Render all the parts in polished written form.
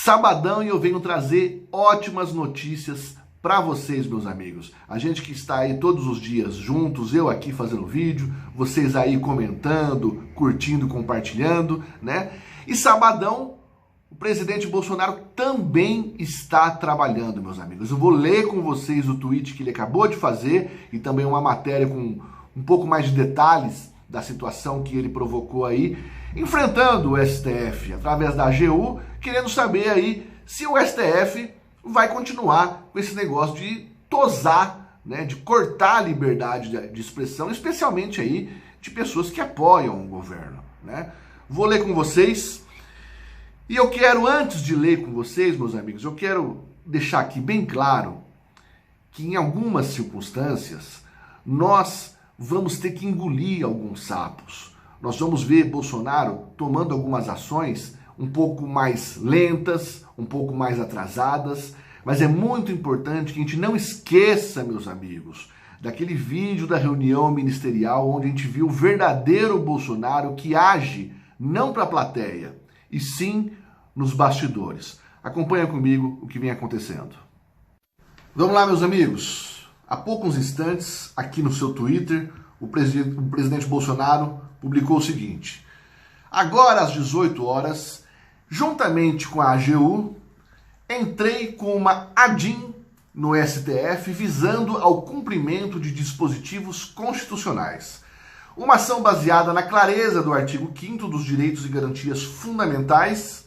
Sabadão e eu venho trazer ótimas notícias para vocês, meus amigos. A gente que está aí todos os dias juntos, eu aqui fazendo vídeo, vocês aí comentando, curtindo, compartilhando, né? E sabadão, o presidente Bolsonaro também está trabalhando, meus amigos. Eu vou ler com vocês o tweet que ele acabou de fazer e também uma matéria com um pouco mais de detalhes da situação que ele provocou aí, enfrentando o STF através da AGU, querendo saber aí se o STF vai continuar com esse negócio de tosar, né, de cortar a liberdade de expressão, especialmente aí de pessoas que apoiam o governo, né? Vou ler com vocês e eu quero, antes de ler com vocês, meus amigos, eu quero deixar aqui bem claro que em algumas circunstâncias nós vamos ter que engolir alguns sapos. Nós vamos ver Bolsonaro tomando algumas ações um pouco mais lentas, um pouco mais atrasadas, mas é muito importante que a gente não esqueça, meus amigos, daquele vídeo da reunião ministerial onde a gente viu o verdadeiro Bolsonaro que age não para a plateia, e sim nos bastidores. Acompanha comigo o que vem acontecendo. Vamos lá, meus amigos. Há poucos instantes, aqui no seu Twitter, o presidente Bolsonaro publicou o seguinte: agora às 18 horas, juntamente com a AGU, entrei com uma ADIM no STF visando ao cumprimento de dispositivos constitucionais. Uma ação baseada na clareza do artigo 5º dos direitos e garantias fundamentais,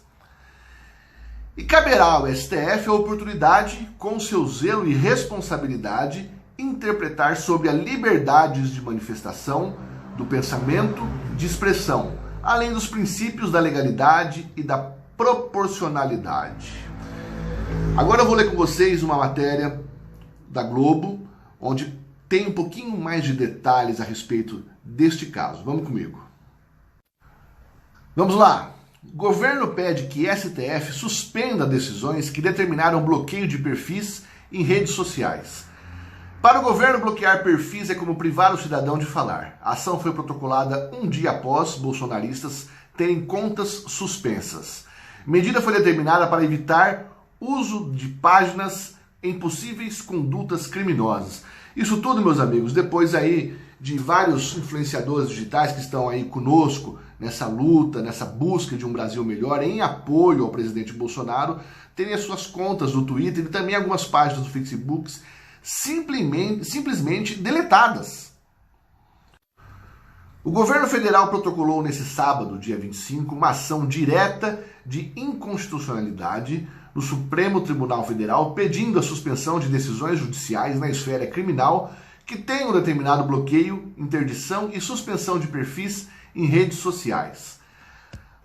e caberá ao STF a oportunidade, com seu zelo e responsabilidade, interpretar sobre a liberdade de manifestação, do pensamento, de expressão, além dos princípios da legalidade e da proporcionalidade. Agora eu vou ler com vocês uma matéria da Globo, onde tem um pouquinho mais de detalhes a respeito deste caso. Vamos comigo. Vamos lá. O governo pede que STF suspenda decisões que determinaram bloqueio de perfis em redes sociais. Para o governo, bloquear perfis é como privar o cidadão de falar. A ação foi protocolada um dia após bolsonaristas terem contas suspensas. Medida foi determinada para evitar uso de páginas em possíveis condutas criminosas. Isso tudo, meus amigos, depois aí de vários influenciadores digitais que estão aí conosco nessa luta, nessa busca de um Brasil melhor, em apoio ao presidente Bolsonaro, terem as suas contas no Twitter e também algumas páginas do Facebook simplesmente deletadas. O governo federal protocolou nesse sábado, dia 25, uma ação direta de inconstitucionalidade no Supremo Tribunal Federal, pedindo a suspensão de decisões judiciais na esfera criminal que tenham determinado bloqueio, interdição e suspensão de perfis em redes sociais.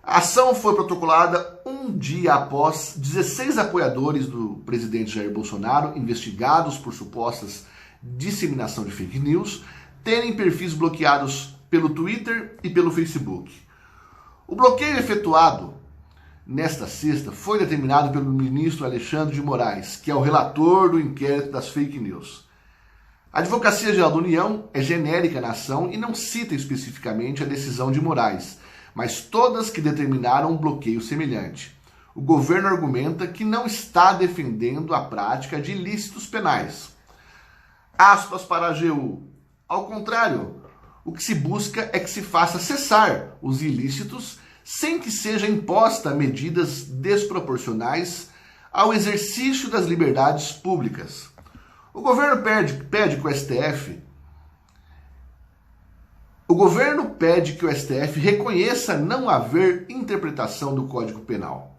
A ação foi protocolada um dia após 16 apoiadores do presidente Jair Bolsonaro, investigados por supostas disseminação de fake news, terem perfis bloqueados pelo Twitter e pelo Facebook. O bloqueio efetuado nesta sexta foi determinado pelo ministro Alexandre de Moraes, que é o relator do inquérito das fake news. A Advocacia Geral da União é genérica na ação e não cita especificamente a decisão de Moraes, mas todas que determinaram um bloqueio semelhante. O governo argumenta que não está defendendo a prática de ilícitos penais. Aspas para a AGU. Ao contrário, o que se busca é que se faça cessar os ilícitos sem que seja imposta medidas desproporcionais ao exercício das liberdades públicas. O governo pede que o STF reconheça não haver interpretação do Código Penal,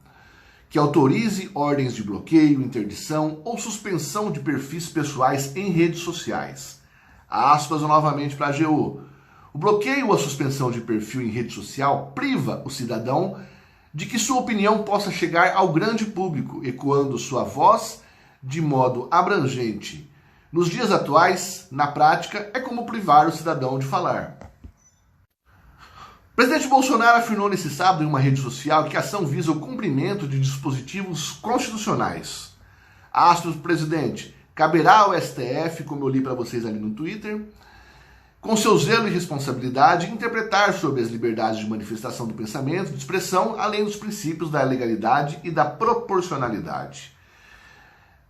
que autorize ordens de bloqueio, interdição ou suspensão de perfis pessoais em redes sociais. Aspas novamente para a AGU. O bloqueio ou a suspensão de perfil em rede social priva o cidadão de que sua opinião possa chegar ao grande público, ecoando sua voz de modo abrangente. Nos dias atuais, na prática, é como privar o cidadão de falar. O presidente Bolsonaro afirmou nesse sábado em uma rede social que a ação visa o cumprimento de dispositivos constitucionais. Aspas do presidente. Caberá ao STF, como eu li para vocês ali no Twitter, com seu zelo e responsabilidade, interpretar sobre as liberdades de manifestação do pensamento, de expressão, além dos princípios da legalidade e da proporcionalidade.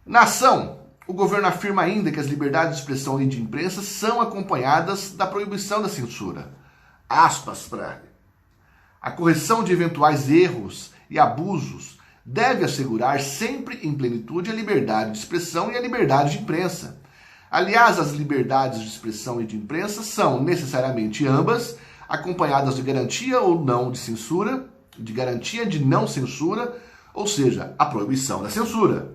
Na ação, o governo afirma ainda que as liberdades de expressão e de imprensa são acompanhadas da proibição da censura. Aspas para a correção de eventuais erros e abusos deve assegurar sempre em plenitude a liberdade de expressão e a liberdade de imprensa. Aliás, as liberdades de expressão e de imprensa são necessariamente ambas acompanhadas de garantia ou não de censura, de garantia de não censura, ou seja, a proibição da censura.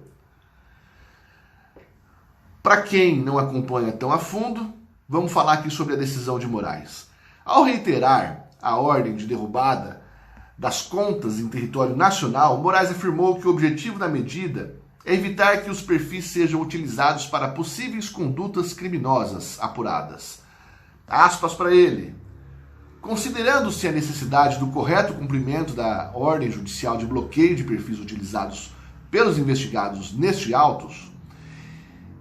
Para quem não acompanha tão a fundo, vamos falar aqui sobre a decisão de Moraes. Ao reiterar a ordem de derrubada das contas em território nacional, Moraes afirmou que o objetivo da medida é evitar que os perfis sejam utilizados para possíveis condutas criminosas apuradas. Aspas para ele. Considerando-se a necessidade do correto cumprimento da ordem judicial de bloqueio de perfis utilizados pelos investigados neste autos,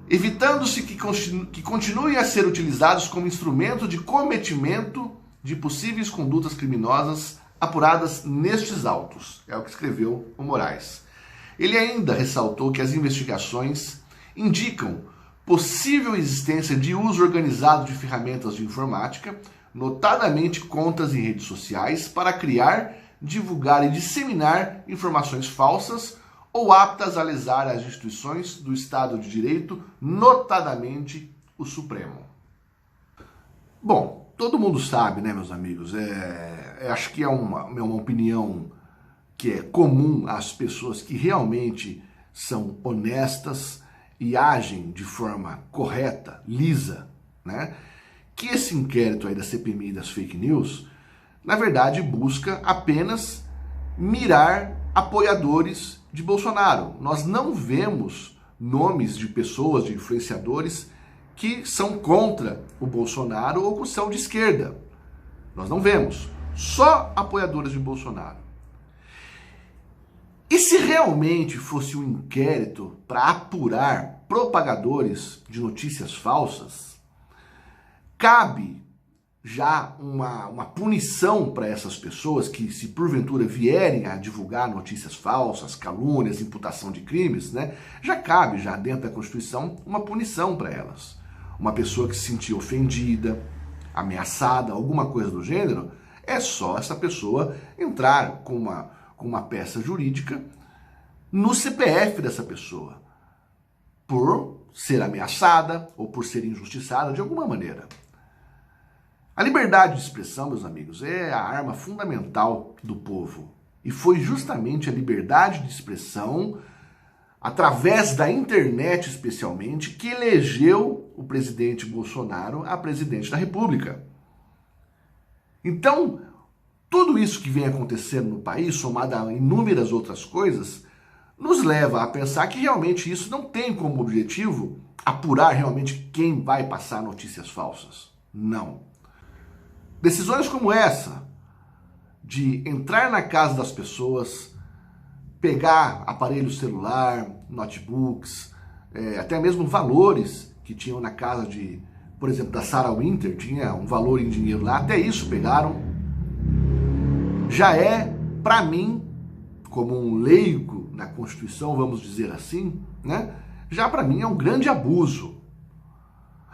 evitando-se que continuem a ser utilizados como instrumento de cometimento de possíveis condutas criminosas apuradas nestes autos. É o que escreveu o Moraes. Ele ainda ressaltou que as investigações indicam possível existência de uso organizado de ferramentas de informática, notadamente contas em redes sociais, para criar, divulgar e disseminar informações falsas ou aptas a lesar as instituições do Estado de Direito, notadamente o Supremo. Bom, todo mundo sabe, né, meus amigos? Acho que é uma opinião que é comum às pessoas que realmente são honestas e agem de forma correta, lisa, né? Que esse inquérito aí da CPMI das fake news, na verdade, busca apenas mirar apoiadores de Bolsonaro. Nós não vemos nomes de pessoas, de influenciadores que são contra o Bolsonaro ou que são de esquerda. Nós não vemos. Só apoiadores de Bolsonaro. E se realmente fosse um inquérito para apurar propagadores de notícias falsas, cabe já uma punição para essas pessoas que, se porventura vierem a divulgar notícias falsas, calúnias, imputação de crimes, né, já cabe, já dentro da Constituição, uma punição para elas. Uma pessoa que se sentir ofendida, ameaçada, alguma coisa do gênero, é só essa pessoa entrar com uma peça jurídica no CPF dessa pessoa, por ser ameaçada ou por ser injustiçada de alguma maneira. A liberdade de expressão, meus amigos, é a arma fundamental do povo. E foi justamente a liberdade de expressão, através da internet especialmente, que elegeu o presidente Bolsonaro a presidente da República. Então, tudo isso que vem acontecendo no país, somado a inúmeras outras coisas, nos leva a pensar que realmente isso não tem como objetivo apurar realmente quem vai passar notícias falsas. Não. Decisões como essa, de entrar na casa das pessoas, pegar aparelho celular, notebooks, até mesmo valores que tinham na casa de, por exemplo, da Sarah Winter, tinha um valor em dinheiro lá, até isso pegaram. Já é, para mim, como um leigo na Constituição, vamos dizer assim, né? Já para mim é um grande abuso.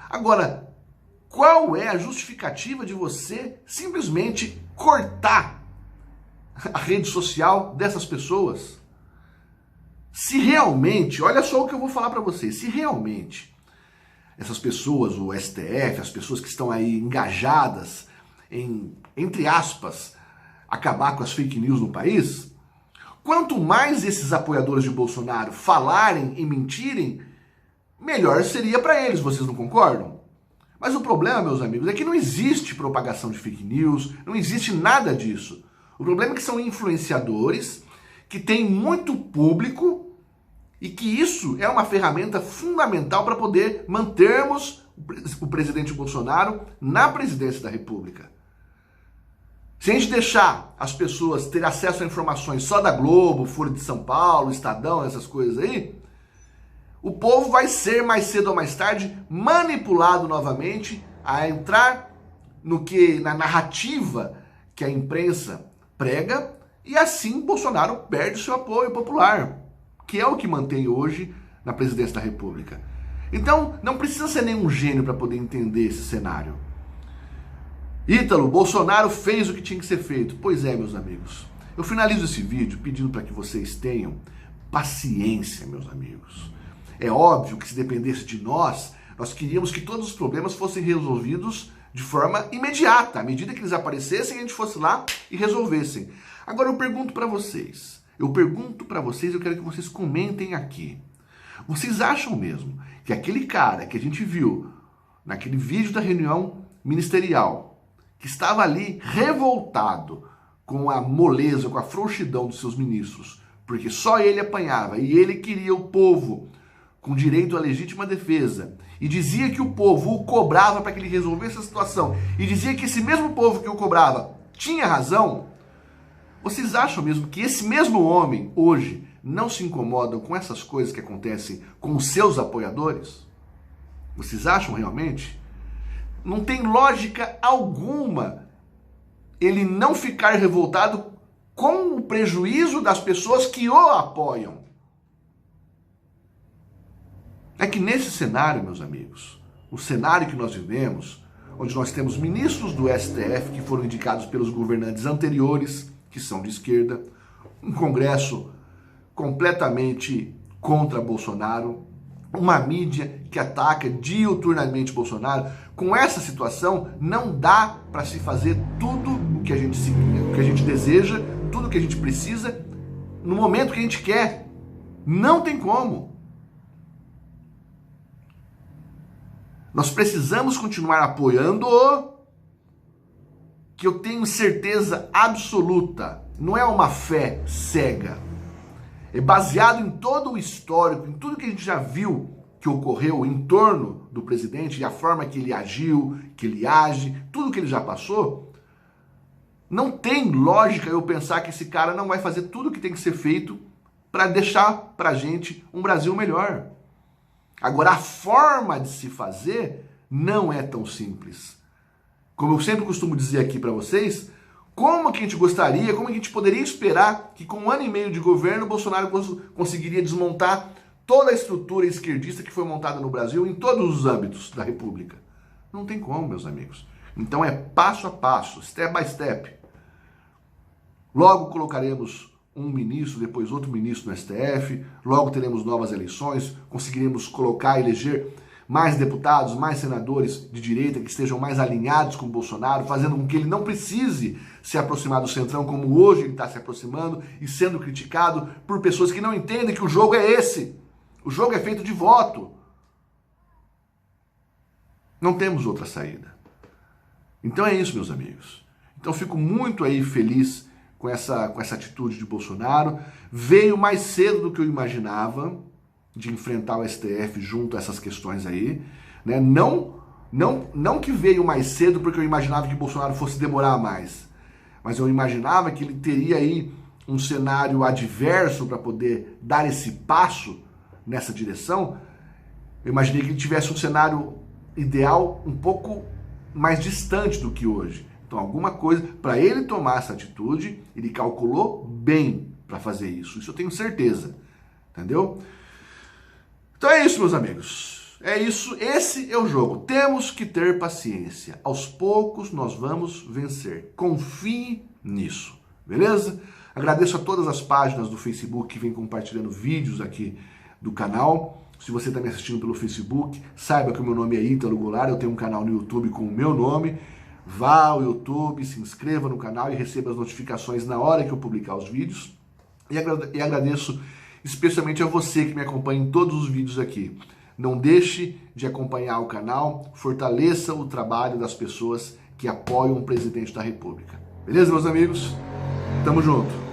Agora, qual é a justificativa de você simplesmente cortar a rede social dessas pessoas? Se realmente, olha só o que eu vou falar para vocês, se realmente essas pessoas, o STF, as pessoas que estão aí engajadas em, entre aspas, acabar com as fake news no país, quanto mais esses apoiadores de Bolsonaro falarem e mentirem, melhor seria para eles, vocês não concordam? Mas o problema, meus amigos, é que não existe propagação de fake news, não existe nada disso. O problema é que são influenciadores que têm muito público e que isso é uma ferramenta fundamental para poder mantermos o presidente Bolsonaro na presidência da República. Se a gente deixar as pessoas ter acesso a informações só da Globo, Folha de São Paulo, Estadão, essas coisas aí, o povo vai ser, mais cedo ou mais tarde, manipulado novamente a entrar na narrativa que a imprensa prega, e assim Bolsonaro perde seu apoio popular, que é o que mantém hoje na presidência da República. Então, não precisa ser nenhum gênio para poder entender esse cenário. Ítalo, Bolsonaro fez o que tinha que ser feito. Pois é, meus amigos. Eu finalizo esse vídeo pedindo para que vocês tenham paciência, meus amigos. É óbvio que se dependesse de nós queríamos que todos os problemas fossem resolvidos de forma imediata. À medida que eles aparecessem, a gente fosse lá e resolvessem. Agora eu pergunto para vocês. Eu quero que vocês comentem aqui. Vocês acham mesmo que aquele cara que a gente viu naquele vídeo da reunião ministerial, que estava ali revoltado com a moleza, com a frouxidão dos seus ministros, porque só ele apanhava e ele queria o povo com direito à legítima defesa, e dizia que o povo o cobrava para que ele resolvesse a situação, e dizia que esse mesmo povo que o cobrava tinha razão, vocês acham mesmo que esse mesmo homem hoje não se incomoda com essas coisas que acontecem com os seus apoiadores? Vocês acham realmente? Não tem lógica alguma ele não ficar revoltado com o prejuízo das pessoas que o apoiam. É que nesse cenário, meus amigos, o cenário que nós vivemos, onde nós temos ministros do STF que foram indicados pelos governantes anteriores, que são de esquerda, um Congresso completamente contra Bolsonaro, uma mídia que ataca diuturnamente Bolsonaro, com essa situação não dá para se fazer tudo o que a gente deseja, tudo o que a gente precisa, no momento que a gente quer. Não tem como. Nós precisamos continuar apoiando-o, que eu tenho certeza absoluta, não é uma fé cega. É baseado em todo o histórico, em tudo que a gente já viu que ocorreu em torno do presidente e a forma que ele agiu, que ele age, tudo que ele já passou. Não tem lógica eu pensar que esse cara não vai fazer tudo o que tem que ser feito para deixar pra gente um Brasil melhor. Agora, a forma de se fazer não é tão simples. Como eu sempre costumo dizer aqui para vocês, como que a gente gostaria, como que a gente poderia esperar que com 1 ano e meio de governo, Bolsonaro conseguiria desmontar toda a estrutura esquerdista que foi montada no Brasil em todos os âmbitos da República? Não tem como, meus amigos. Então é passo a passo, step by step. Logo colocaremos um ministro, depois outro ministro no STF, logo teremos novas eleições, conseguiremos colocar, eleger mais deputados, mais senadores de direita que estejam mais alinhados com o Bolsonaro, fazendo com que ele não precise se aproximar do Centrão como hoje ele está se aproximando e sendo criticado por pessoas que não entendem que o jogo é esse. O jogo é feito de voto. Não temos outra saída. Então é isso, meus amigos. Então fico muito aí feliz com essa atitude de Bolsonaro. Veio mais cedo do que eu imaginava de enfrentar o STF junto a essas questões aí, né? Não que veio mais cedo porque eu imaginava que Bolsonaro fosse demorar mais, mas eu imaginava que ele teria aí um cenário adverso para poder dar esse passo nessa direção. Eu imaginei que ele tivesse um cenário ideal um pouco mais distante do que hoje. Então, alguma coisa, para ele tomar essa atitude, ele calculou bem para fazer isso. Isso eu tenho certeza. Entendeu? Então é isso, meus amigos. É isso. Esse é o jogo. Temos que ter paciência. Aos poucos nós vamos vencer. Confie nisso. Beleza? Agradeço a todas as páginas do Facebook que vêm compartilhando vídeos aqui do canal. Se você está me assistindo pelo Facebook, saiba que o meu nome é Ítalo Goulart. Eu tenho um canal no YouTube com o meu nome. Vá ao YouTube, se inscreva no canal e receba as notificações na hora que eu publicar os vídeos. E agradeço especialmente a você que me acompanha em todos os vídeos aqui. Não deixe de acompanhar o canal, fortaleça o trabalho das pessoas que apoiam o presidente da República. Beleza, meus amigos? Tamo junto!